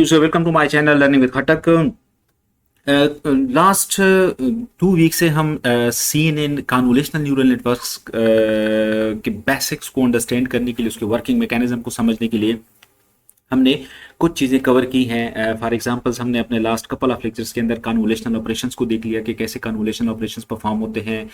user, welcome to my channel Learning with Khatak. Last 2 week से हम CNN convolutional neural networks के basics को understand करने के लिए, उसके वर्किंग मैकेनिज्म को समझने के लिए हमने कुछ चीज़ें कवर की हैं। फॉर एग्जांपल्स हमने अपने लास्ट कपल ऑफ लेक्चर्स के अंदर कन्वोल्यूशनल ऑपरेशंस को देख लिया कि कैसे कन्वोल्यूशनल ऑपरेशंस परफॉर्म होते हैं,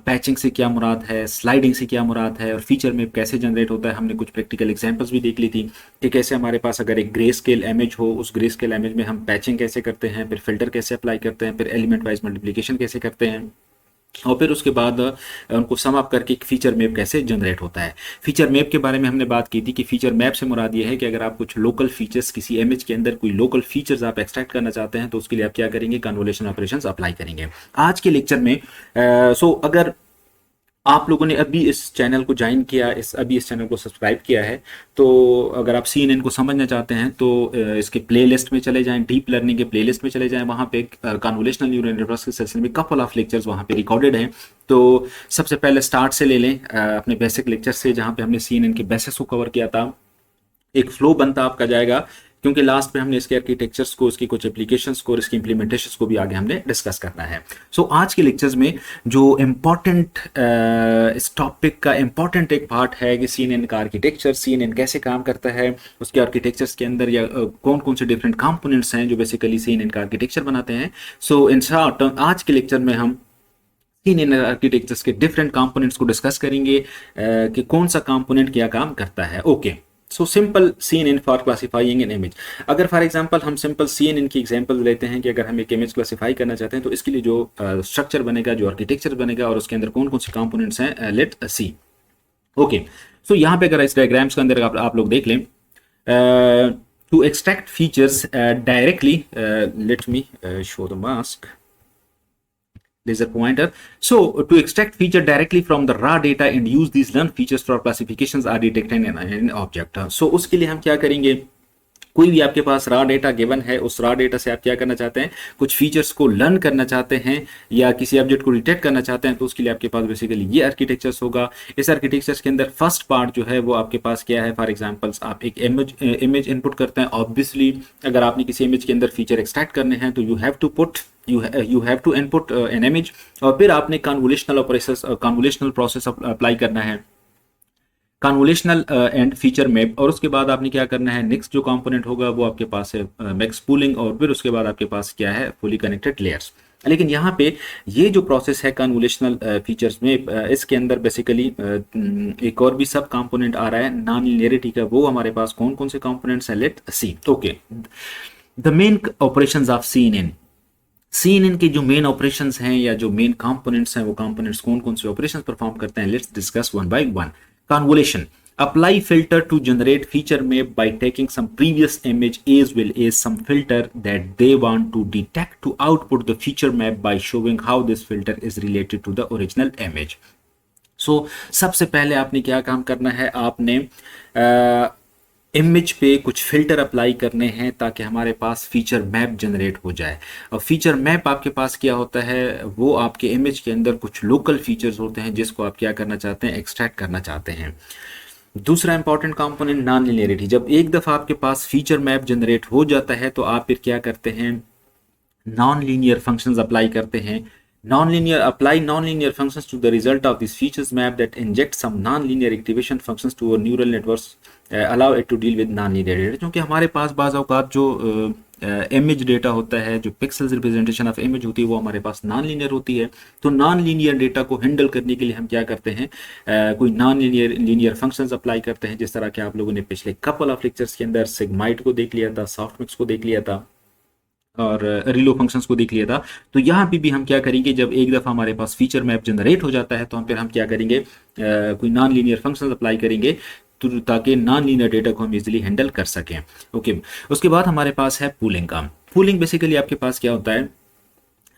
पैचिंग से क्या मुराद है, स्लाइडिंग से क्या मुराद है, और फीचर मैप कैसे जनरेट होता है। हमने कुछ प्रैक्टिकल एग्जांपल्स भी देख ली थी कि कैसे हमारे पास अगर एक ग्रे स्केल इमेज हो, उस ग्रे स्केल इमेज में हम पैचिंग कैसे करते हैं, फिर फिल्टर कैसे अप्लाई करते हैं, फिर एलिमेंट वाइज मल्टीप्लिकेशन कैसे करते हैं, और फिर उसके बाद उनको सम अप करके एक फीचर मैप कैसे जनरेट होता है। फीचर मैप के बारे में हमने बात की थी कि फीचर मैप से मुराद ये है कि अगर आप कुछ लोकल फीचर्स, किसी इमेज के अंदर कोई लोकल फीचर्स आप एक्सट्रैक्ट करना चाहते हैं तो उसके लिए आप क्या करेंगे, कन्वोल्यूशन ऑपरेशंस अप्लाई करेंगे। आज के लेक्चर में अगर आप लोगों ने अभी इस चैनल को ज्वाइन किया, अभी इस चैनल को सब्सक्राइब किया है, तो अगर आप CNN को समझना चाहते हैं तो इसके प्लेलिस्ट में चले जाएं, डीप लर्निंग के प्लेलिस्ट में चले जाएं। वहाँ पे कन्वोल्यूशनल न्यूरल नेटवर्क्स के सिलसिले में कपल ऑफ लेक्चर्स वहाँ पे रिकॉर्डेड हैं। तो सबसे पहले स्टार्ट से ले लें, अपने बेसिक लेक्चर से, जहाँ पे हमने CNN के बेसिक्स को कवर किया था। एक फ्लो बनता आपका जाएगा, क्योंकि लास्ट में हमने इसके आर्किटेक्चर्स को, इसकी कुछ एप्लीकेशंस को और इसकी इंप्लीमेंटेशंस को भी आगे हमने डिस्कस करना है। आज के लेक्चर्स में जो इम्पोर्टेंट इस टॉपिक का इम्पोर्टेंट एक पार्ट है कि CNN का आर्किटेक्चर, CNN कैसे काम करता है, उसके आर्किटेक्चर्स के अंदर या कौन कौन से डिफरेंट कंपोनेंट्स हैं जो बेसिकली CNN का आर्किटेक्चर बनाते हैं। इन शॉर्ट आज के लेक्चर में हम CNN आर्किटेक्चर्स के डिफरेंट कंपोनेंट्स को डिस्कस करेंगे कि कौन सा कंपोनेंट क्या काम करता है। Okay, so simple CNN for classifying an image. अगर फॉर एग्जांपल हम सिंपल CNN की एग्जांपल लेते हैं कि अगर हम एक इमेज क्लासिफाई करना चाहते हैं तो इसके लिए जो स्ट्रक्चर बनेगा, जो आर्किटेक्चर बनेगा और उसके अंदर कौन कौन से कंपोनेंट्स हैं, लेट सी। ओके, सो यहाँ पे अगर इस डायग्राम्स के अंदर आप लोग देख लें, to extract features directly, let me show the mask laser pointer. So to extract feature directly from the raw data and use these learned features for classifications are detected in an object. So उसके लिए हम क्या करेंगे, कोई भी आपके पास raw data given है, उस रॉ डेटा से आप क्या करना चाहते हैं, कुछ फीचर्स को लर्न करना चाहते हैं या किसी ऑब्जेक्ट को डिटेक्ट करना चाहते हैं, तो उसके लिए आपके पास बेसिकली ये आर्किटेक्चर्स होगा। इस आर्किटेक्चर्स के अंदर फर्स्ट पार्ट जो है वो आपके पास क्या है, फॉर एग्जांपल्स आप एक इमेज इनपुट करते हैं। ऑब्वियसली अगर आपने किसी इमेज के अंदर फीचर एक्सट्रैक्ट करने हैं तो you have to input an image, और फिर आपने कन्वोल्यूशनल प्रोसेस अप्लाई करना है, कन्वोल्यूशनल एंड फीचर मैप, और उसके बाद आपने क्या करना है, नेक्स्ट जो कंपोनेंट होगा वो आपके पास है मैक्स पूलिंग, और फिर उसके बाद आपके पास क्या है, फुली कनेक्टेड लेयर्स। लेकिन यहाँ पे ये जो प्रोसेस है कन्वोल्यूशनल फीचर्स में, इसके अंदर बेसिकली एक और भी सब कंपोनेंट आ रहा है नॉन लीनियरिटी का। वो हमारे पास कौन कौन से कंपोनेंट्स हैं, let see. Okay, the main operations of CNN के जो मेन ऑपरेशंस हैं या जो मेन कंपोनेंट्स हैं, वो कंपोनेंट्स कौन कौन से ऑपरेशंस परफॉर्म करते हैं, let's discuss one by one. Convolution. Apply filter to generate feature map by taking some previous image as well as some filter that they want to detect to output the feature map by showing how this filter is related to the original image. So सबसे पहले आपने क्या काम करना है, आपने image पे कुछ फिल्टर अप्लाई करने हैं ताकि हमारे पास फीचर मैप जनरेट हो जाए। और फीचर मैप आपके पास क्या होता है, वो आपके इमेज के अंदर कुछ लोकल फीचर्स होते हैं जिसको आप क्या करना चाहते हैं, एक्सट्रैक्ट करना चाहते हैं। दूसरा इंपॉर्टेंट कंपोनेंट नॉन लीनियरिटी। जब एक दफ़ा आपके पास फीचर मैप जनरेट हो जाता है तो आप फिर क्या करते हैं, नॉन लीनियर फंक्शंस अप्लाई करते हैं। Apply non-linear functions to the result of these features map that inject some non-linear activation functions to our neural networks, allow it to deal with non-linear data। क्योंकि हमारे पास बाज़ औक़ात जो image data होता है, जो पिक्सल्स रिप्रेजेंटेशन ऑफ इमेज होती है, वो हमारे पास नॉन लीनियर होती है। तो नॉन लीनियर डेटा को हैंडल करने के लिए हम क्या करते हैं, कोई नॉन लीनियर फंक्शंस अप्लाई करते हैं, जिस तरह के आप लोगों ने पिछले कपल ऑफ लेक्चर्स के अंदर सिग्माइट को देख लिया था, सॉफ्टमिक्स को देख लिया था और रिलो फंक्शंस को देख लिया था। तो यहाँ पे भी हम क्या करेंगे, जब एक दफ़ा हमारे पास फीचर मैप जनरेट हो जाता है तो हम क्या करेंगे, कोई नॉन लीनियर फंक्शंस अप्लाई करेंगे ताकि नॉन लीनियर डेटा को हम इजीली हैंडल कर सकें। ओके, उसके बाद हमारे पास है पूलिंग का। पूलिंग बेसिकली आपके पास क्या होता है,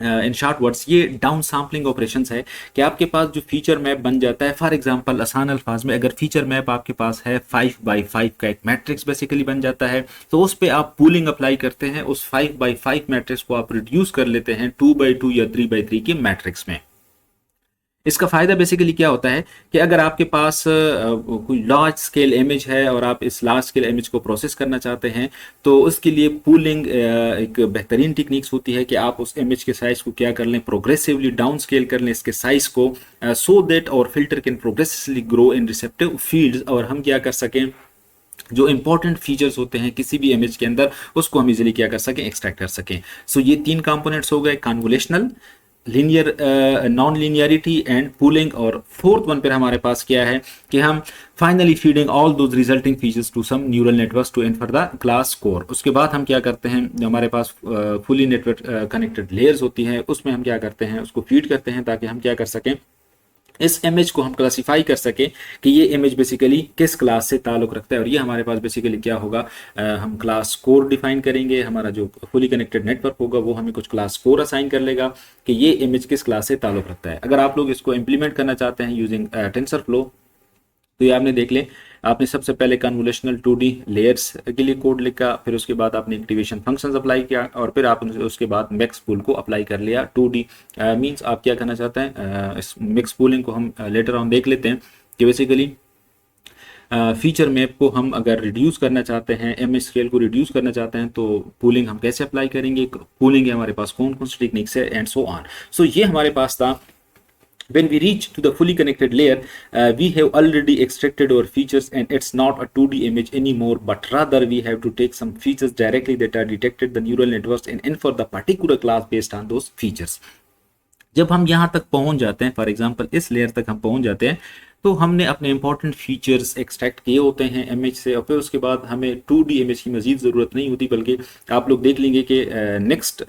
इन शॉर्ट वर्ड्स ये डाउन सैम्पलिंग ऑपरेशंस है कि आपके पास जो फीचर मैप बन जाता है, फॉर एग्जांपल आसान अल्फाज में अगर फीचर मैप आपके पास है 5x5 का एक मैट्रिक्स बेसिकली बन जाता है, तो उस पे आप पूलिंग अप्लाई करते हैं, उस 5x5 मैट्रिक्स को आप रिड्यूस कर लेते हैं 2x2 या 3x3 के मैट्रिक्स में। इसका फ़ायदा बेसिकली क्या होता है कि अगर आपके पास कोई लार्ज स्केल इमेज है और आप इस लार्ज स्केल इमेज को प्रोसेस करना चाहते हैं, तो उसके लिए पूलिंग एक बेहतरीन टेक्निक्स होती है कि आप उस इमेज के साइज़ को क्या कर लें, प्रोग्रेसिवली डाउन स्केल कर लें इसके साइज़ को, सो दैट और filter can progressively grow in receptive fields, और हम क्या कर सकें, जो इंपॉर्टेंट फीचर्स होते हैं किसी भी इमेज के अंदर उसको हम इजीली क्या कर सकें, एक्सट्रैक्ट कर सकें। सो ये 3 कंपोनेंट्स हो गए, convolutional, linear, non linearity and pooling, और फोर्थ वन पर हमारे पास क्या है कि हम finally feeding all those resulting features to some neural networks to infer the class core. उसके बाद हम क्या करते हैं, जो हमारे पास फुली नेटवर्क कनेक्टेड लेयर्स होती हैं उसमें हम क्या करते हैं, उसको फीड करते हैं ताकि हम क्या कर सकें, इस इमेज को हम क्लासिफाई कर सके कि ये इमेज बेसिकली किस क्लास से ताल्लुक रखता है। और ये हमारे पास बेसिकली क्या होगा, हम क्लास कोर डिफाइन करेंगे, हमारा जो फुली कनेक्टेड नेटवर्क होगा वो हमें कुछ क्लास कोर असाइन कर लेगा कि ये इमेज किस क्लास से ताल्लुक रखता है। अगर आप लोग इसको इंप्लीमेंट करना चाहते हैं यूजिंग टेंसरफ्लो, तो ये आपने देख ले, आपने सबसे पहले कन्वोल्यूशनल 2D लेयर्स के लिए कोड लिखा, फिर उसके बाद आपने एक्टिवेशन फंक्शंस अप्लाई किया, और फिर आप उसके बाद मिक्स पूल को अप्लाई कर लिया। 2D मींस आप क्या करना चाहते हैं, इस मिक्स पूलिंग को हम लेटर ऑन देख लेते हैं कि बेसिकली फीचर मैप को हम अगर रिड्यूस करना चाहते हैं, इमेज स्केल को रिड्यूस करना चाहते हैं, तो पूलिंग हम कैसे अप्लाई करेंगे, पूलिंग हमारे पास कौन कौन सी टेक्निक्स है, एंड सो ऑन। सो ये हमारे पास था। When we reach to the fully connected layer, we have already extracted our features, and it's not a 2D image anymore, but rather we have to take some features directly that are detected the neural networks and infer the particular class based on those features. जब हम यहाँ तक पहुँच जाते हैं, for example इस layer तक हम पहुँच जाते हैं, तो हमने अपने इंपॉर्टेंट फीचर्स एक्सट्रैक्ट किए होते हैं इमेज से, और फिर उसके बाद हमें 2D इमेज की मजीद ज़रूरत नहीं होती, बल्कि आप लोग देख लेंगे कि नेक्स्ट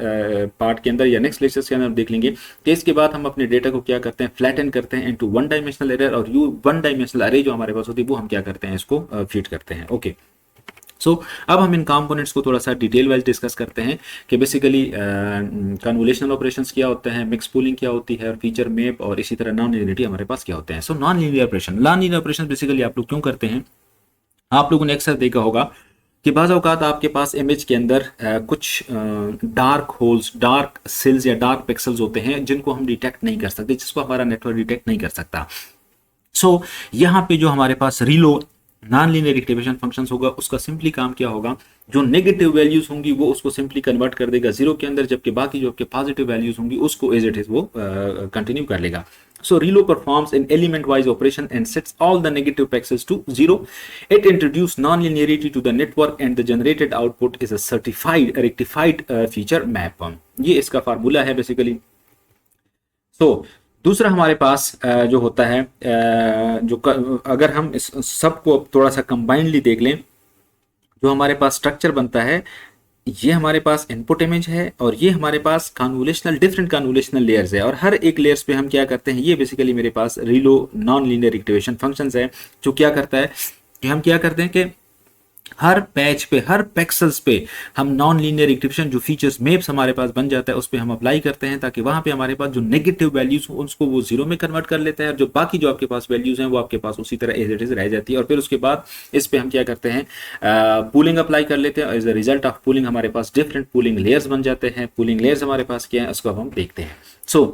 पार्ट के अंदर या नेक्स्ट लेक्चर्स के अंदर देख लेंगे कि इसके बाद हम अपने डेटा को क्या करते हैं, फ्लैटन करते हैं इनटू 1 डायमेंशनल एरे, और यू 1 डायमेंशनल अरे जो हमारे पास होती है वो हम क्या करते हैं, इसको फीड करते हैं। ओके, सो अब हम इन कंपोनेंट्स को थोड़ा सा डिटेल वाइज डिस्कस करते हैं कि बेसिकली कन्वोल्यूशनल ऑपरेशंस क्या होते हैं, मिक्स पूलिंग क्या होती है, और फीचर मैप, और इसी तरह नॉन लीनियरिटी हमारे पास क्या होते हैं। So non linear operation basically आप लोग क्यों करते हैं, आप लोगों ने अक्सर देखा होगा कि बाज़ औक़ात आपके पास इमेज के अंदर कुछ डार्क होल्स, डार्क सेल्स या डार्क पिक्सल्स होते हैं जिनको हम डिटेक्ट नहीं कर सकते, जिसको हमारा नेटवर्क डिटेक्ट नहीं कर सकता। सो यहाँ पे जो हमारे पास रीलो नॉन लीनियर एक्टिवेशन फंक्शंस होगा, उसका सिंपली काम क्या होगा, जो नेगेटिव वैल्यूज होंगी वो उसको सिंपली कन्वर्ट कर देगा 0 के अंदर, जबकि बाकी जो आपके पॉजिटिव वैल्यूज होंगी उसको एज इट इज वो कंटिन्यू कर लेगा। So Relo performs an element-wise operation and sets all the negative pixels to 0. It introduces non-linearity to the network, and the generated output is a certified rectified feature map. ये इसका formula है basically. So दूसरा हमारे पास जो होता है, अगर हम इस सबको थोड़ा सा कंबाइंडली देख लें, जो हमारे पास स्ट्रक्चर बनता है, ये हमारे पास इनपुट इमेज है और ये हमारे पास कन्वोल्यूशनल डिफरेंट कन्वोल्यूशनल लेयर्स है, और हर एक लेयर्स पे हम क्या करते हैं, ये बेसिकली मेरे पास रीलो नॉन लीनियर एक्टिवेशन फंक्शंस है, जो क्या करता है कि हम क्या करते हैं कि हर पैच पे, हर पिक्सल्स पे हम नॉन लीनियर एक्टिवेशन जो फीचर्स मेप्स हमारे पास बन जाता है उस पर हम अप्लाई करते हैं, ताकि वहां पे हमारे पास जो नेगेटिव वैल्यूज हो उसको वो 0 में कन्वर्ट कर लेता है, और जो बाकी जो आपके पास वैल्यूज हैं वो आपके पास उसी तरह एज इट इज रह जाती है। और फिर उसके बाद इस पे हम क्या करते हैं, पूलिंग अप्लाई कर लेते हैं, और as a result of pooling हमारे पास डिफरेंट पूलिंग लेयर्स बन जाते हैं। पूलिंग लेयर्स हमारे पास क्या है उसको हम देखते हैं। सो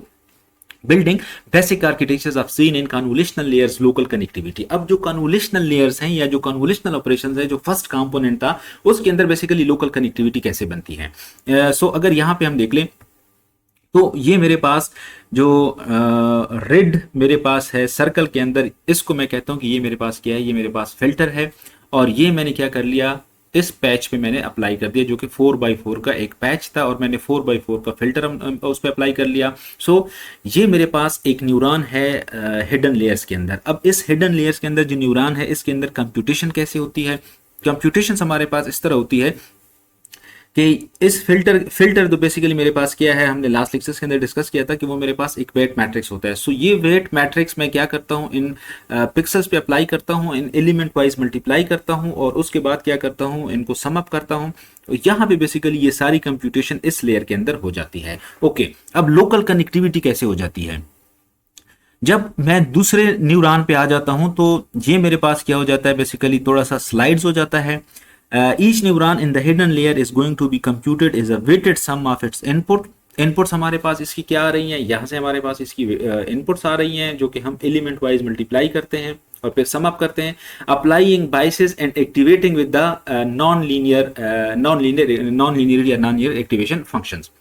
building basic architectures of seen in convolutional layers local connectivity. अब जो कन्वोल्यूशनल लेयर्स हैं या जो कन्वोल्यूशनल ऑपरेशंस है, जो फर्स्ट कंपोनेंट था उसके अंदर बेसिकली लोकल कनेक्टिविटी कैसे बनती है। सो अगर यहाँ पे हम देख लें तो ये मेरे पास जो रेड मेरे पास है सर्कल के अंदर, इसको मैं कहता हूँ कि ये मेरे पास क्या है, ये मेरे पास फिल्टर है, और ये मैंने क्या कर लिया, इस पैच पे मैंने अप्लाई कर दिया, जो कि 4x4 का एक पैच था, और मैंने 4x4 का फिल्टर उस पर अप्लाई कर लिया। सो ये मेरे पास एक न्यूरॉन है हिडन लेयर्स के अंदर। अब इस हिडन लेयर्स के अंदर जो न्यूरॉन है, इसके अंदर कंप्यूटेशन कैसे होती है, कंप्यूटेशन हमारे पास इस तरह होती है कि इस फिल्टर तो बेसिकली मेरे पास क्या है, हमने लास्ट लेक्चर्स के अंदर डिस्कस किया था कि वो मेरे पास एक वेट मैट्रिक्स होता है। सो ये वेट मैट्रिक्स मैं क्या करता हूँ, इन पिक्सल्स पे अप्लाई करता हूँ, इन एलिमेंट वाइज मल्टीप्लाई करता हूँ, और उसके बाद क्या करता हूँ, इनको सम अप करता हूँ। तो यहाँ पे बेसिकली ये सारी कंप्यूटेशन इस लेयर के अंदर हो जाती है। ओके, अब लोकल कनेक्टिविटी कैसे हो जाती है, जब मैं दूसरे न्यूरॉन पे आ जाता हूं तो ये मेरे पास क्या हो जाता है, बेसिकली थोड़ा सा स्लाइड्स हो जाता है। each neuron in the hidden layer is going to be computed as a weighted sum of its input inputs हमारे पास इसकी क्या आ रही हैं, यहाँ से हमारे पास इसकी इनपुट्स आ रही हैं जो कि हम एलिमेंट वाइज मल्टीप्लाई करते हैं और फिर सम अप करते हैं, applying biases and activating with the non linear या नॉन लीनियर एक्टिवेशन फंक्शंस।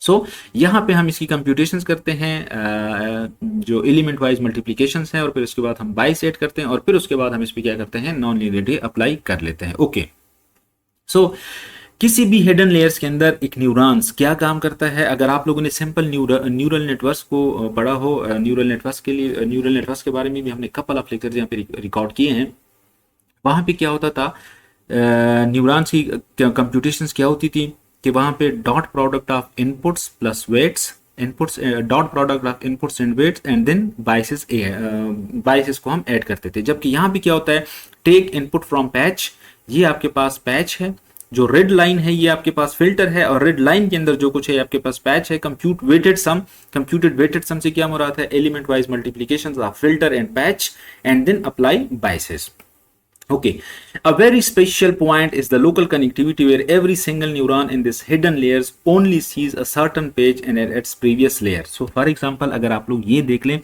सो यहाँ पे हम इसकी कंप्यूटेशंस करते हैं जो एलिमेंट वाइज मल्टीप्लिकेशंस हैं, और फिर उसके बाद हम बाइस ऐड करते हैं, और फिर उसके बाद हम इस पे क्या करते हैं, नॉन लीनियरिटी अप्लाई कर लेते हैं। ओके, सो किसी भी हिडन लेयर्स के अंदर एक न्यूरॉन्स क्या काम करता है। अगर आप लोगों ने सिंपल न्यूरल नेटवर्क्स को पढ़ा हो, न्यूरल नेटवर्क्स के लिए, न्यूरल नेटवर्क्स के बारे में भी हमने कपल ऑफ लेक्चर्स यहाँ पे रिकॉर्ड किए हैं। वहाँ पे क्या होता था, न्यूरॉन्स की कंप्यूटेशंस क्या होती थी कि वहाँ पे dot product of inputs plus weights, inputs dot product of inputs and weights and then biases, biases को हम ऐड करते थे। जबकि यहाँ पे क्या होता है, टेक इनपुट फ्रॉम पैच, ये आपके पास पैच है, जो रेड लाइन है ये आपके पास फिल्टर है, और रेड लाइन के अंदर जो कुछ है आपके पास पैच है। Compute weighted sum, computed weighted sum से क्या मुराद है, element wise multiplications of filter and patch and then apply biases. Okay, a very special point is the local connectivity where every single neuron in this hidden layers only sees a certain page in its previous layer. So for example, अगर आप लोग ये देख लें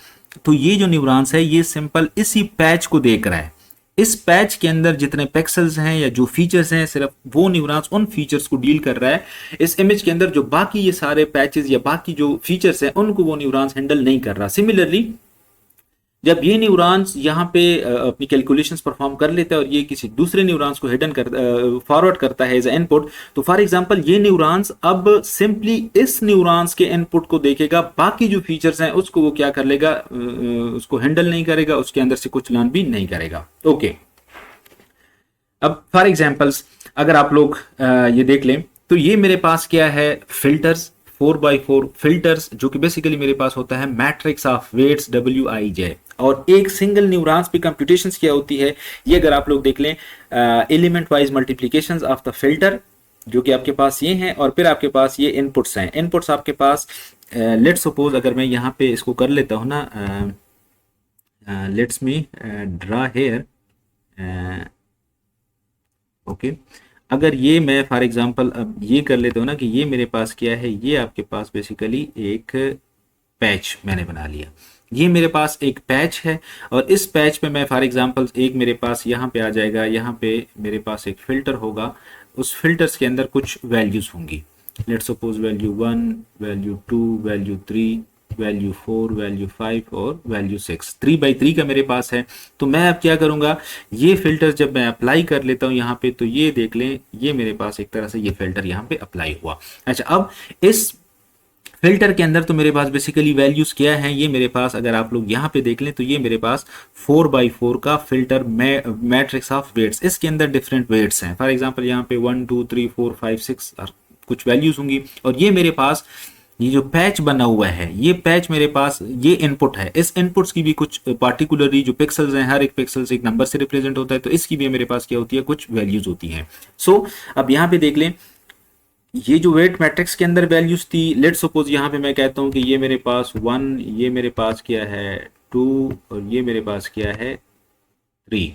तो ये जो neurons है ये सिंपल इसी पैच को देख रहा है। इस पैच के अंदर जितने पिक्सेल्स हैं या जो फीचर्स हैं, सिर्फ वो न्यूरॉन्स उन फीचर्स को डील कर रहा है। इस इमेज के अंदर जो बाकी ये सारे पैचेस या बाकी जो फीचर्स हैं उनको वो न्यूरॉन्स हैंडल नहीं कर रहा। सिमिलरली जब ये न्यूरॉन्स यहाँ पे अपनी कैलकुलेशंस परफॉर्म कर लेता है और ये किसी दूसरे न्यूरॉन्स को हिडन कर फॉरवर्ड करता है एज ए इनपुट, तो फॉर एग्जांपल ये न्यूरॉन्स अब सिंपली इस न्यूरॉन्स के इनपुट को देखेगा, बाकी जो फीचर्स हैं उसको वो क्या कर लेगा, उसको हैंडल नहीं करेगा, उसके अंदर से कुछ लर्न भी नहीं करेगा। ओके, अब फॉर एग्जांपल्स अगर आप लोग ये देख लें तो ये मेरे पास क्या है, फिल्टर्स 4x4 फिल्टर्स, जो कि बेसिकली मेरे पास होता है मैट्रिक्स ऑफ वेट्स Wij, और एक सिंगल न्यूरॉन्स पे कंप्यूटेशंस क्या होती है ये अगर आप लोग देख लें, element wise multiplications of the filter जो कि आपके पास ये हैं, और फिर आपके पास ये इनपुट्स हैं। इनपुट्स आपके पास लेट्स सपोज अगर मैं यहाँ पे इसको कर लेता हूँ ना, let's me draw here, okay, अगर ये मैं फॉर एग्जांपल अब ये कर लेता हूँ ना कि ये मेरे पास क्या है, ये आपके पास बेसिकली एक पैच मैंने बना लिया, ये मेरे पास एक पैच है, और इस पैच पे मैं फॉर एग्जांपल एक मेरे पास यहाँ पे आ जाएगा, यहाँ पे मेरे पास एक फिल्टर होगा, उस फिल्टर्स के अंदर कुछ वैल्यूज होंगी, let's suppose value 1, value 2, value 3, value 4, value 5 और वैल्यू 6, 3x3 का मेरे पास है। तो मैं अब क्या करूंगा, ये फिल्टर जब मैं अप्लाई कर लेता हूं यहाँ पे, तो ये देख लें ये मेरे पास एक तरह से ये फिल्टर यहाँ पे अप्लाई हुआ। अच्छा, अब इस फिल्टर के अंदर तो मेरे पास बेसिकली वैल्यूज क्या हैं, ये मेरे पास अगर आप लोग यहाँ पे देख लें तो ये मेरे पास 4x4 का फिल्टर मैट्रिक्स ऑफ वेट्स, इसके अंदर डिफरेंट वेट्स हैं। फॉर एग्जांपल यहाँ पे 1 2 3 4 5 6 कुछ वैल्यूज होंगी, और ये मेरे पास ये जो पैच बना हुआ है, ये पैच मेरे पास ये इनपुट है। इस इनपुट्स की भी कुछ पार्टिकुलरली जो पिक्सल्स हैं, हर एक पिक्सल्स एक नंबर से रिप्रेजेंट होता है, तो इसकी भी मेरे पास क्या होती है, कुछ वैल्यूज होती हैं। सो अब यहाँ पे देख लें, ये जो वेट मैट्रिक्स के अंदर वैल्यूज थी, लेट सपोज यहाँ पे मैं कहता हूँ कि ये मेरे पास 1, ये मेरे पास क्या है 2, और ये मेरे पास क्या है 3।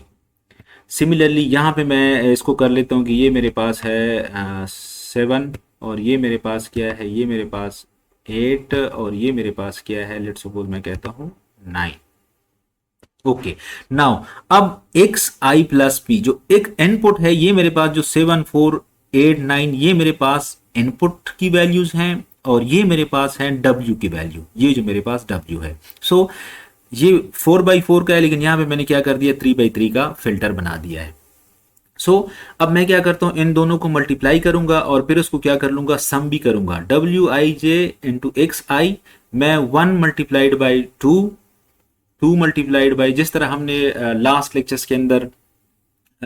सिमिलरली यहाँ पे मैं इसको कर लेता हूँ कि ये मेरे पास है 7, और ये मेरे पास क्या है, ये मेरे पास 8, और ये मेरे पास क्या है, लेट सपोज मैं कहता हूँ 9। ओके, नाउ अब एक्स आई प्लस पी जो एक इनपुट है, ये मेरे पास जो 7 4 8 9 ये मेरे पास इनपुट की वैल्यूज हैं, और ये मेरे पास है W की वैल्यू, ये जो मेरे पास W है। सो ये 4x4 का है, लेकिन यहाँ पे मैंने क्या कर दिया, 3x3 का फिल्टर बना दिया है। सो अब मैं क्या करता हूँ, इन दोनों को मल्टीप्लाई करूंगा और फिर उसको क्या कर लूंगा, सम भी करूंगा। Wij इंटू एक्स आई, मैं 1 मल्टीप्लाइड बाई 2, 2 मल्टीप्लाइड बाई, जिस तरह हमने लास्ट लेक्चर्स के अंदर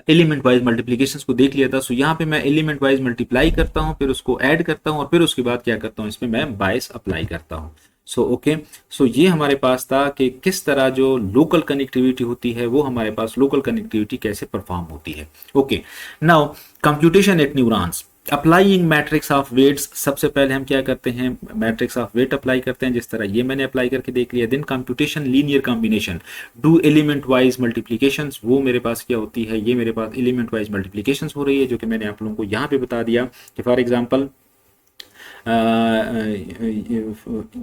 एलिमेंट वाइज मल्टीप्लिकेशंस को देख लिया था। सो यहाँ पे मैं एलिमेंट वाइज मल्टीप्लाई करता हूँ, फिर उसको ऐड करता हूँ, और फिर उसके बाद क्या करता हूँ, इसमें मैं बाइस अप्लाई करता हूँ। सो ओके, सो ये हमारे पास था कि किस तरह जो लोकल कनेक्टिविटी होती है वो हमारे पास लोकल कनेक्टिविटी कैसे परफॉर्म होती है। Okay, now computation at neurons, applying matrix of weights. सबसे पहले हम क्या करते हैं, मैट्रिक्स ऑफ वेट अप्लाई करते हैं, जिस तरह ये मैंने अप्लाई करके देख लिया। Then computation linear combination, do element wise multiplications, वो मेरे पास क्या होती है, ये मेरे पास एलिमेंट वाइज मल्टीप्लिकेशंस हो रही है, जो कि मैंने आप लोगों को यहाँ पे बता दिया कि फॉर एग्जांपल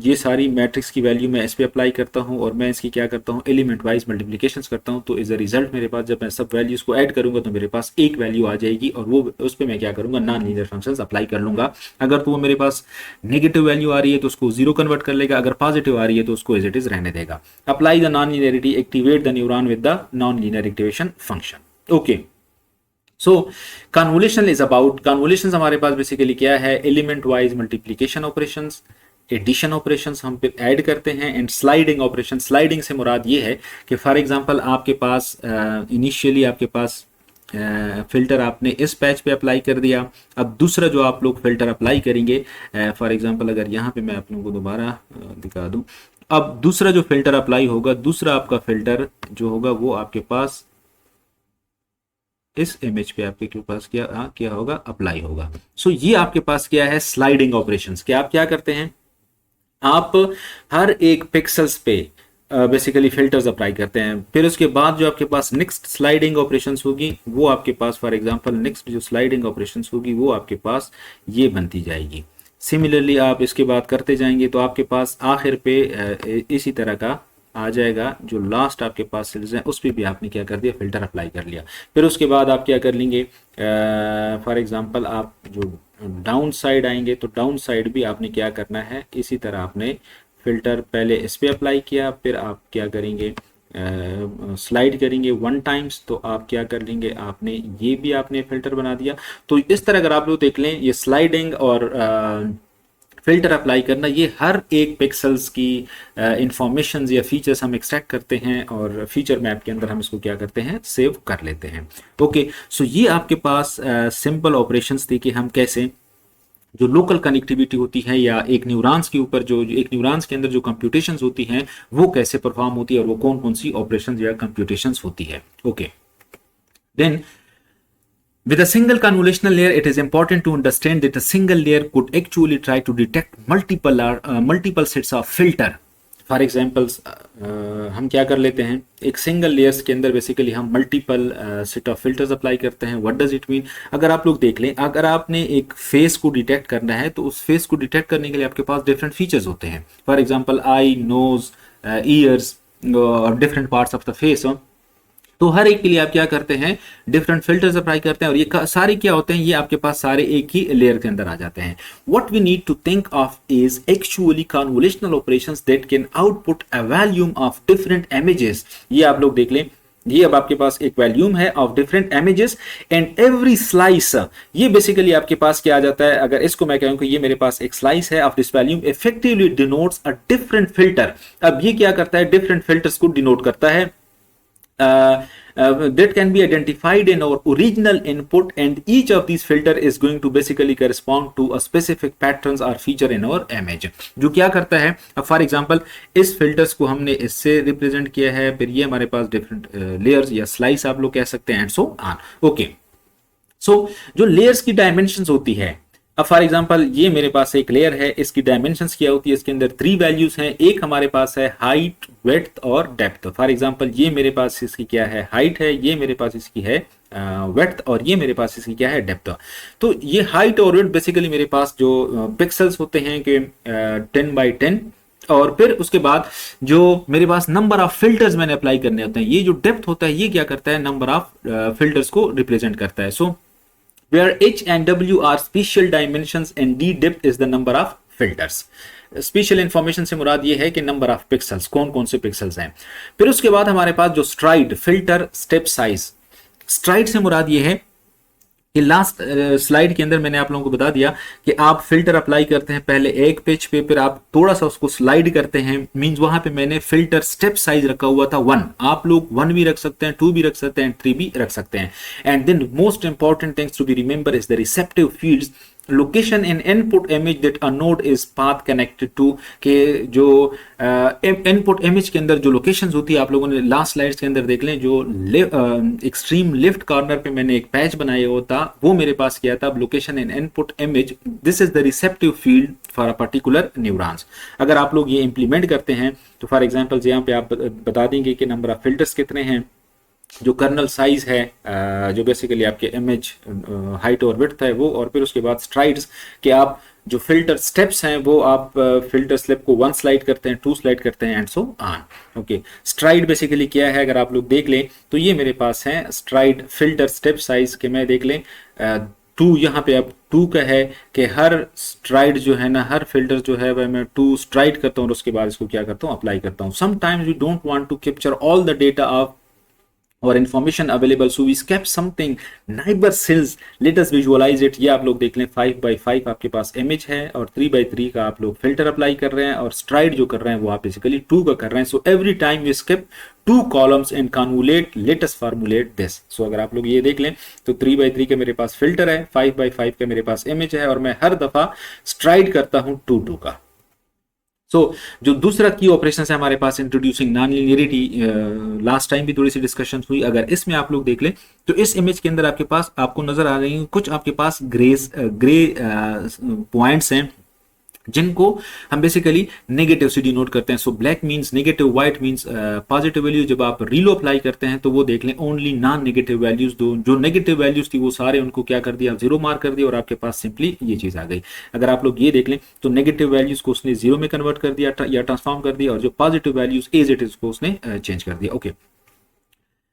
ये सारी मैट्रिक्स की वैल्यू मैं इस पे अप्लाई करता हूँ और मैं इसकी क्या करता हूँ, एलिमेंट वाइज मल्टीप्लिकेशंस करता हूँ। तो एज अ रिजल्ट मेरे पास जब मैं सब वैल्यूज को ऐड करूंगा तो मेरे पास एक वैल्यू आ जाएगी और वो उस पर मैं क्या करूंगा, नॉन लीनियर फंक्शंस अप्लाई कर लूंगा। अगर तो वो मेरे पास नेगेटिव वैल्यू आ रही है तो उसको जीरो कन्वर्ट कर लेगा, अगर पॉजिटिव आ रही है तो उसको एज इट इज रहने देगा। Apply the non linearity, activate the neuron with the non linear activation function. Okay, so convolution is about, convolution हमारे पास बेसिकली क्या है, element wise multiplication operations, addition operations हम फिर ऐड करते हैं, एंड स्लाइडिंग ऑपरेशन। स्लाइडिंग से मुराद ये है कि फॉर एग्जांपल आपके पास इनिशियली आपके पास फिल्टर आपने इस पैच पे अप्लाई कर दिया। अब दूसरा जो आप लोग फिल्टर अप्लाई करेंगे, फॉर एग्जांपल अगर यहाँ पे मैं आप लोगों को दोबारा दिखा दूं, अब दूसरा जो फिल्टर अप्लाई होगा, दूसरा आपका फिल्टर जो होगा वो आपके पास इस इमेज पे आपके पास क्या होगा, अप्लाई होगा। सो ये आपके पास क्या है, स्लाइडिंग ऑपरेशंस। क्या आप क्या करते हैं, आप हर एक पिक्सल्स पे बेसिकली फिल्टर्स अप्लाई करते हैं। फिर उसके बाद जो आपके पास नेक्स्ट स्लाइडिंग ऑपरेशंस होगी वो आपके पास, फॉर एग्जांपल नेक्स्ट जो स्लाइडिंग ऑपरेशंस होगी वो आपके पास ये बनती जाएगी। सिमिलरली आप इसके बाद करते जाएंगे तो आपके पास आखिर पे इसी तरह का आ जाएगा। जो लास्ट आपके पास सेल्स हैं उस पर भी आपने क्या कर दिया, फिल्टर अप्लाई कर लिया। फिर उसके बाद आप क्या कर लेंगे, फॉर एग्जांपल आप जो डाउन साइड आएंगे तो डाउन साइड भी आपने क्या करना है, इसी तरह आपने फिल्टर पहले इस पे अप्लाई किया, फिर आप क्या करेंगे, स्लाइड करेंगे वन टाइम्स, तो आप क्या कर लेंगे, आपने ये भी आपने फिल्टर बना दिया। तो इस तरह अगर आप लोग देख लें, ये स्लाइडिंग और फिल्टर अप्लाई करना, ये हर एक पिक्सल्स की इंफॉर्मेशन या फीचर्स हम एक्सट्रैक्ट करते हैं और फीचर मैप के अंदर हम इसको क्या करते हैं, सेव कर लेते हैं। ओके, सो ये आपके पास सिंपल ऑपरेशंस थी कि हम कैसे जो लोकल कनेक्टिविटी होती है या एक न्यूरॉन्स के ऊपर जो एक न्यूरॉन्स के अंदर जो कंप्यूटेशंस होती हैं वो कैसे परफॉर्म होती है और वो कौन कौन सी ऑपरेशंस या कंप्यूटेशंस होती है। Okay, then with a single convolutional layer, it is important to understand that a single layer could actually try to detect multiple sets of filter. For examples हम क्या कर लेते हैं, एक सिंगल लेयर्स के अंदर बेसिकली हम multiple set of filters apply करते हैं। व्हाट डज इट मीन, अगर आप लोग देख लें, अगर आपने एक फेस को डिटेक्ट करना है तो उस फेस को डिटेक्ट करने के लिए आपके पास डिफरेंट फीचर्स होते हैं। For example eye, nose, ears और different parts of the face. तो हर एक के लिए आप क्या करते हैं, डिफरेंट फिल्टर्स अप्लाई करते हैं और ये सारे क्या होते हैं, ये आपके पास सारे एक ही लेयर के अंदर आ जाते हैं। What we need to think of is actually convolutional operations that can output a volume of different images. ये आप लोग देख लें, ये अब आपके पास एक वॉल्यूम है of different images and every slice. ये बेसिकली आपके पास क्या आ जाता है, अगर इसको मैं कहूं कि ये मेरे पास एक स्लाइस है of this volume, effectively denotes a different filter. अब ये क्या करता है, डिफरेंट फिल्टर्स को डिनोट करता है that can be identified in our original input, and each of these filter is going to basically correspond to a specific patterns or feature in our image। जो क्या करता है, फॉर एग्जांपल इस filters को हमने इससे रिप्रेजेंट किया है, फिर ये हमारे पास डिफरेंट लेयर्स या स्लाइस आप लोग कह सकते हैं, एंड सो ऑन। ओके, सो जो लेयर्स की डायमेंशंस होती है, अब फॉर एग्जांपल ये मेरे पास एक लेयर है, इसकी डायमेंशंस क्या होती है, इसके अंदर 3 वैल्यूज हैं। एक हमारे पास है हाइट, विड्थ और डेप्थ। फॉर एग्जांपल ये मेरे पास इसकी क्या है, हाइट है, ये मेरे पास इसकी है विड्थ और ये मेरे पास इसकी क्या है, डेप्थ। तो ये हाइट और विड्थ बेसिकली मेरे पास जो पिक्सल्स होते हैं कि 10x10, और फिर उसके बाद जो मेरे पास नंबर ऑफ फिल्टर्स मैंने अप्लाई करने होते हैं, ये जो डेप्थ होता है ये क्या करता है, नंबर ऑफ फिल्टर्स को रिप्रेजेंट करता है। सो where h and w are spatial dimensions and d depth is the number of filters। Special information से मुराद ये है कि नंबर ऑफ पिक्सल्स, कौन कौन से पिक्सल्स हैं। फिर उसके बाद हमारे पास जो STRIDE, filter, step size. STRIDE से मुराद ये है कि लास्ट स्लाइड के अंदर मैंने आप लोगों को बता दिया कि आप फिल्टर अप्लाई करते हैं पहले एक पेज पे, फिर आप थोड़ा सा उसको स्लाइड करते हैं। मींस वहां पे मैंने फिल्टर स्टेप साइज रखा हुआ था 1, आप लोग 1 भी रख सकते हैं, 2 भी रख सकते हैं, 3 भी रख सकते हैं। And then most important things to be remember is the receptive fields, location in input image that a node is path connected to, के जो इनपुट इमेज के अंदर जो लोकेशंस होती है, आप लोगों ने लास्ट स्लाइड्स के अंदर देख लें, जो एक्सट्रीम लेफ्ट कॉर्नर पे मैंने एक पैच बनाया हुआ था, वो मेरे पास क्या था, location in input image, this is the receptive field for a particular neurons. अगर आप लोग ये इंप्लीमेंट करते हैं तो फॉर एग्जांपल यहाँ पे आप बता देंगे कि नंबर ऑफ फिल्टर्स कितने हैं, जो कर्नल साइज है, जो बेसिकली आपके इमेज हाइट और विड्थ है वो, और फिर उसके बाद स्ट्राइड्स कि आप जो फिल्टर स्टेप्स हैं वो आप फिल्टर स्टेप को 1 स्लाइड करते हैं, 2 स्लाइड करते हैं and so on. Okay, STRIDE basically क्या है, अगर आप लोग देख लें तो ये मेरे पास है स्ट्राइड फिल्टर स्टेप साइज के, मैं देख लें 2, यहाँ पे अब 2 का है कि हर स्ट्राइड जो है ना, हर फिल्टर जो है वह मैं 2 स्ट्राइड करता हूँ और उसके बाद इसको क्या करता हूँ, अप्लाई करता हूँ। Sometimes we don't want to capture all the data of or information available, so we kept something neighbor cells, let us visualize it। ये आप लोग देख लें 5 by 5 आपके पास इमेज है और 3 by 3 का आप लोग फिल्टर अप्लाई कर रहे हैं और स्ट्राइड जो कर रहे हैं वो आप बेसिकली 2 का कर रहे हैं। So every time we skip 2 columns and convolute, let us formulate this. So अगर आप लोग ये देख लें तो 3 by 3 का मेरे पास फिल्टर है, 5 by 5 का मेरे पास इमेज है और मैं हर दफा स्ट्राइड करता हूं 2 का। सो जो दूसरा की ऑपरेशन है हमारे पास, introducing non linearity, last time भी थोड़ी सी डिस्कशन हुई। अगर इसमें आप लोग देख लें तो इस इमेज के अंदर आपके पास आपको नजर आ रही है कुछ आपके पास ग्रे पॉइंट्स हैं जिनको हम बेसिकली नेगेटिव से डिनोट करते हैं। So black means negative, white means positive value. जब आप रीलो अप्लाई करते हैं तो वो देख लें ओनली नॉन नेगेटिव वैल्यूज, दो जो नेगेटिव वैल्यूज थी वो सारे उनको क्या कर दिया, 0 मार्क कर दिया और आपके पास सिंपली ये चीज आ गई। अगर आप लोग ये देख लें तो नेगेटिव वैल्यूज को उसने 0 में कन्वर्ट कर दिया या ट्रांसफॉर्म कर दिया और जो positive values as it is को उसने चेंज कर दिया। Okay,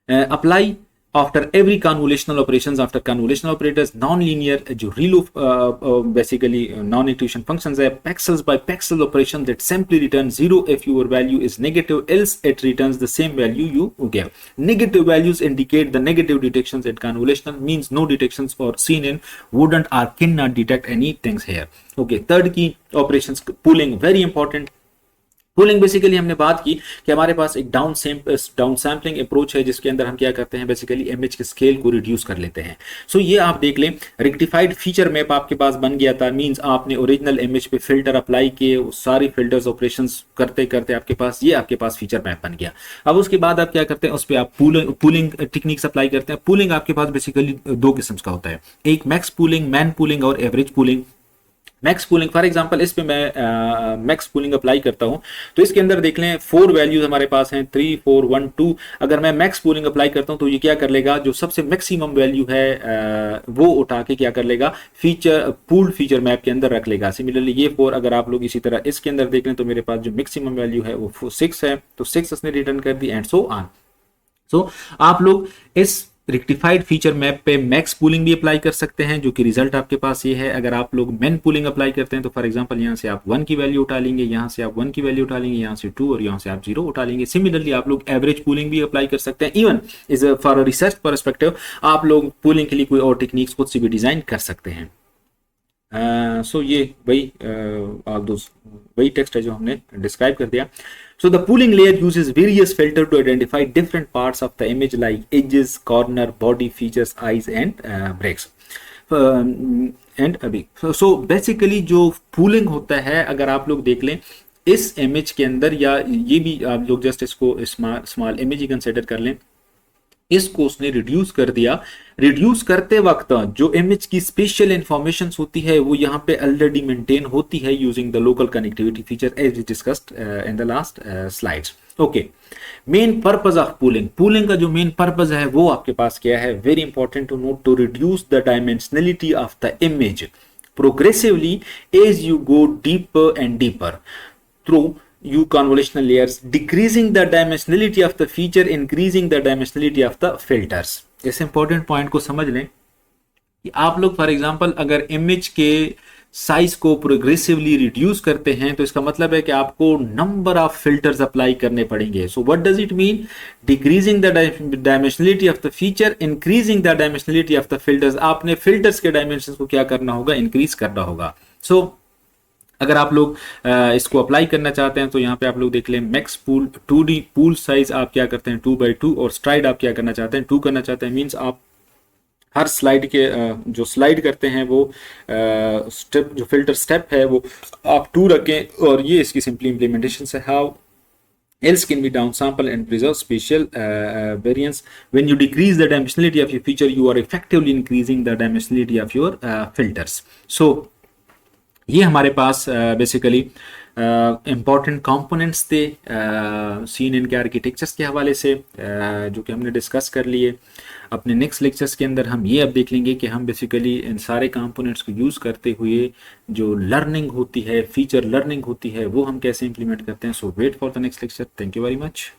apply after every convolutional operations, after convolutional operators non-linear जो ReLU basically non-intuition functions है, pixels by pixel operation that simply return 0 if your value is negative, else it returns the same value you gave. Negative values indicate the negative detections at convolutional, means no detections or seen in, wouldn't or cannot detect any things here. Okay, third key operations, pooling, very important। Pooling basically हमने बात की कि हमारे पास एक down sampling approach है जिसके अंदर हम क्या करते हैं, बेसिकली इमेज के स्केल को रिड्यूस कर लेते हैं। सो ये आप देख लें रेक्टिफाइड फीचर मैप आपके पास बन गया था, मींस आपने ओरिजिनल इमेज पे फिल्टर अप्लाई किए, सारी फिल्टर्स ऑपरेशंस करते करते आपके पास ये आपके पास फीचर मैप बन गया। अब उसके बाद आप क्या करते हैं, उस पर आप पूलिंग टेक्निक्स अप्लाई करते हैं। पूलिंग आपके पास बेसिकली 2 किस्म का होता है, एक मैक्स पूलिंग, मैन पूलिंग और average pooling. Max pooling for example इस पे मैं मैक्स पूलिंग अप्लाई करता हूं तो इसके अंदर देख लें 4 वैल्यूज हमारे पास हैं, 3 4 1 2। अगर मैं मैक्स पूलिंग अप्लाई करता हूं तो ये क्या कर लेगा, जो सबसे मैक्सिमम वैल्यू है वो उठा के क्या कर लेगा, पूल्ड फीचर मैप के अंदर रख लेगा। सिमिलरली ये 4 अगर आप लोग इसी तरह इसके अंदर देख लें तो मेरे पास जो मैक्सिमम वैल्यू है वो 6 है, तो 6 उसने रिटर्न कर दी एंड सो ऑन। सो आप लोग इस रेक्टिफाइड फीचर मैप पे मैक्स पूलिंग भी अप्लाई कर सकते हैं, जो कि रिजल्ट आपके पास ये है। अगर आप लोग मेन पूलिंग अप्लाई करते हैं तो फॉर एग्जांपल यहाँ से आप 1 की वैल्यू उठा लेंगे, यहाँ से आप 1 की वैल्यू उठा लेंगे, यहाँ से 2 और यहाँ से आप 0 उठा लेंगे। सिमिलरली आप लोग एवरेज पूलिंग भी अप्लाई कर सकते हैं। Even is for research perspective आप लोग पूलिंग के लिए कोई और टेक्निक्स खुद से भी डिजाइन कर सकते हैं। सो ये वही टेक्स्ट है जो हमने डिस्क्राइब कर दिया। So the pooling layer uses various filters to identify different parts of the image like edges, corner, body features, eyes and breaks. And अभी so basically जो pooling होता है अगर आप लोग देख लें इस इमेज के अंदर, या ये भी आप लोग जस्ट इसको स्मॉल इमेज ही कंसिडर कर लें, इसको उसने रिड्यूस कर दिया। रिड्यूस करते वक्त जो इमेज की स्पेशल इंफॉर्मेशन होती है वो यहाँ पे ऑलरेडी मेंटेन होती है using the local connectivity feature as we discussed in the last slides. Okay, main purpose of pooling, pooling का जो मेन पर्पस है वो आपके पास क्या है, very important to note, to reduce the dimensionality of the image progressively as you go deeper and deeper through you convolutional layers, decreasing the dimensionality of the feature, increasing the dimensionality of the filters। इस important point को समझ लें कि आप लोग for example अगर image के size को प्रोग्रेसिवली रिड्यूस करते हैं तो इसका मतलब है कि आपको नंबर ऑफ फिल्टर्स अप्लाई करने पड़ेंगे। So what does it mean, decreasing the dimensionality of the feature, increasing the dimensionality of the filters. आपने फिल्टर्स के डायमेंशन को क्या करना होगा, इंक्रीज करना होगा। सो अगर आप लोग इसको अप्लाई करना चाहते हैं तो यहाँ पे आप लोग देख लें max pool 2D pool size आप क्या करते हैं 2x2 और स्ट्राइड आप क्या करना चाहते हैं 2 करना चाहते हैं। मींस आप हर स्लाइड के जो स्लाइड करते हैं वो स्टेप जो फिल्टर स्टेप है वो आप 2 रखें और ये इसकी सिंपली इंप्लीमेंटेशन से how else can be downsample and preserve spatial variance. When you decrease the dimensionality of your feature you are effectively increasing the dimensionality of your filters. So ये हमारे पास बेसिकली इम्पॉर्टेंट कंपोनेंट्स थे CNN के architectures के हवाले से, जो कि हमने डिस्कस कर लिए। अपने नेक्स्ट लेक्चर्स के अंदर हम ये अब देख लेंगे कि हम बेसिकली इन सारे कंपोनेंट्स को यूज़ करते हुए जो लर्निंग होती है, फीचर लर्निंग होती है, वो हम कैसे इंप्लीमेंट करते हैं। So wait for the next lecture. Thank you very much.